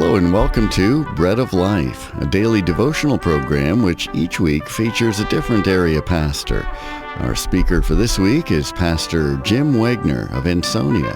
Hello and welcome to Bread of Life, a daily devotional program which each week features a different area pastor. Our speaker for this week is Pastor Jim Wegner of Ansonia.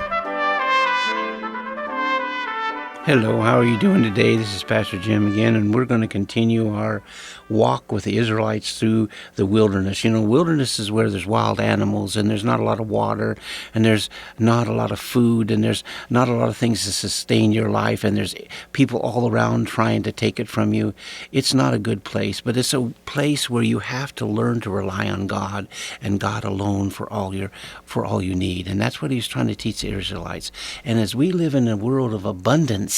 Hello, how are you doing today? This is Pastor Jim again, and we're going to continue our walk with the Israelites through the wilderness. You know, wilderness is where there's wild animals, and there's not a lot of water, and there's not a lot of food, and there's not a lot of things to sustain your life, and there's people all around trying to take it from you. It's not a good place, but it's a place where you have to learn to rely on God and God alone for all you need. And that's what he's trying to teach the Israelites. And as we live in a world of abundance,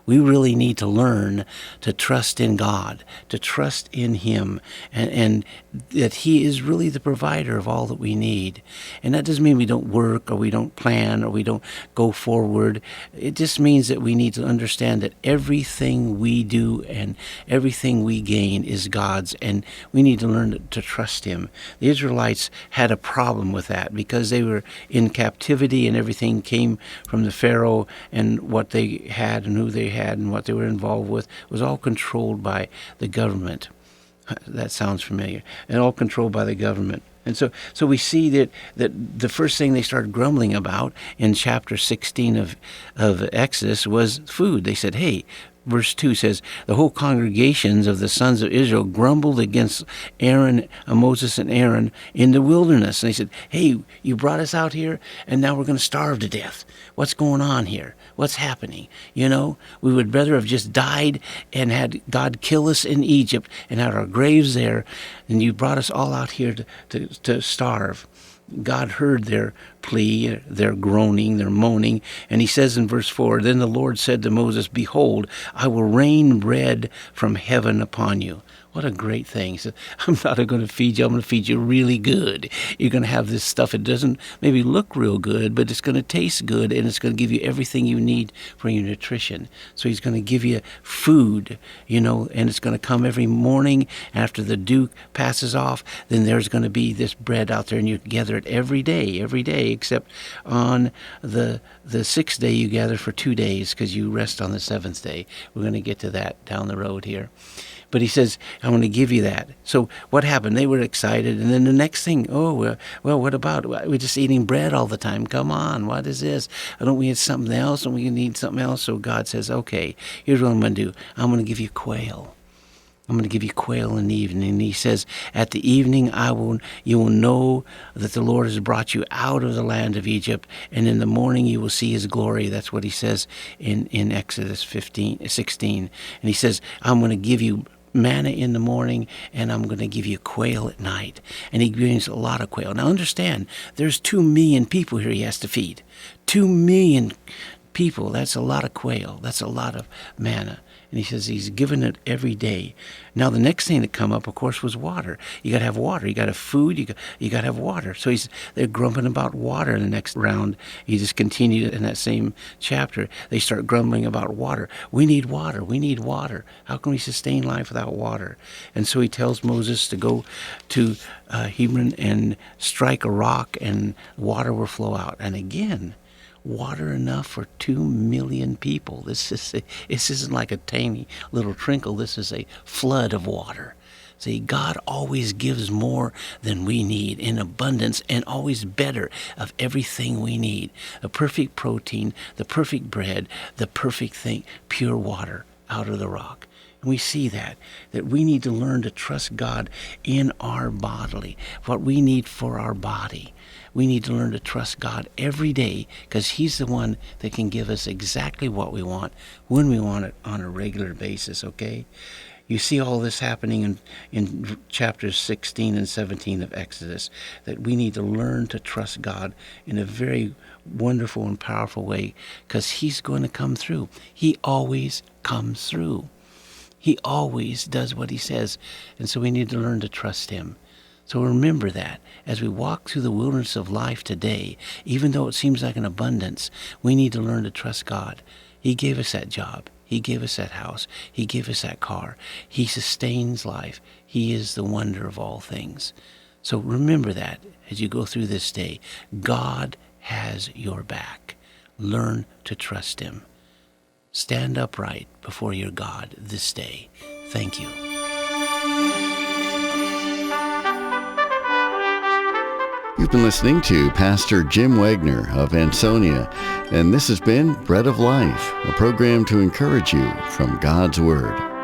we really need to learn to trust in God, to trust in Him, and that He is really the provider of all that we need. And that doesn't mean we don't work or we don't plan or we don't go forward. It just means that we need to understand that everything we do and everything we gain is God's, and we need to learn to trust Him. The Israelites had a problem with that because they were in captivity and everything came from the Pharaoh, and what they had and who they had and what they were involved with was all controlled by the government. That sounds familiar. And all controlled by the government. And so we see that the first thing they started grumbling about in chapter 16 of Exodus was food. They said, hey, verse 2 says, the whole congregations of the sons of Israel grumbled against Moses and Aaron in the wilderness. And they said, hey, you brought us out here, and now we're going to starve to death. What's going on here? What's happening? You know, we would rather have just died and had God kill us in Egypt and had our graves there, and you brought us all out here to starve. God heard their plea, their groaning, their moaning, and he says in verse 4, then the Lord said to Moses, behold, I will rain bread from heaven upon you. What a great thing. He said, I'm not going to feed you, I'm going to feed you really good. You're going to have this stuff. It doesn't maybe look real good, but it's going to taste good, and it's going to give you everything you need for your nutrition. So he's going to give you food, you know, and it's going to come every morning after the dew passes off. Then there's going to be this bread out there, and you gather it every day, except on the sixth day you gather for 2 days because you rest on the seventh day. We're going to get to that down the road here. But he says, I'm going to give you that. So what happened? They were excited. And then the next thing, well, what about? We're just eating bread all the time. Come on, what is this? Don't we need something else? Don't we need something else? So God says, okay, here's what I'm going to do. I'm going to give you quail. I'm going to give you quail in the evening. And he says, at the evening you will know that the Lord has brought you out of the land of Egypt, and in the morning you will see his glory. That's what he says in Exodus 16. And he says, I'm going to give you manna in the morning, and I'm going to give you quail at night. And he brings a lot of quail. Now understand, there's 2 million people here he has to feed. 2 million people, that's a lot of quail. That's a lot of manna. And he says he's given it every day. Now the next thing that come up, of course, was water. You got to have water. You got to have food. You got to have water. So they're grumbling about water in the next round. He just continued in that same chapter. They start grumbling about water. We need water. We need water. How can we sustain life without water? And so he tells Moses to go to Hebron and strike a rock, and water will flow out. And again, water enough for 2 million people. This isn't like a tiny little trickle. This is a flood of water. See, God always gives more than we need in abundance, and always better of everything we need. The perfect protein, the perfect bread, the perfect thing, pure water out of the rock. And we see that we need to learn to trust God in our bodily, what we need for our body. We need to learn to trust God every day, because he's the one that can give us exactly what we want, when we want it, on a regular basis, okay? You see all this happening in chapters 16 and 17 of Exodus, that we need to learn to trust God in a very wonderful and powerful way, because he's going to come through. He always comes through. He always does what he says, and so we need to learn to trust him. So remember that as we walk through the wilderness of life today, even though it seems like an abundance, we need to learn to trust God. He gave us that job. He gave us that house. He gave us that car. He sustains life. He is the wonder of all things. So remember that as you go through this day. God has your back. Learn to trust him. Stand upright before your God this day. Thank you. You've been listening to Pastor Jim Wegner of Ansonia, and this has been Bread of Life, a program to encourage you from God's Word.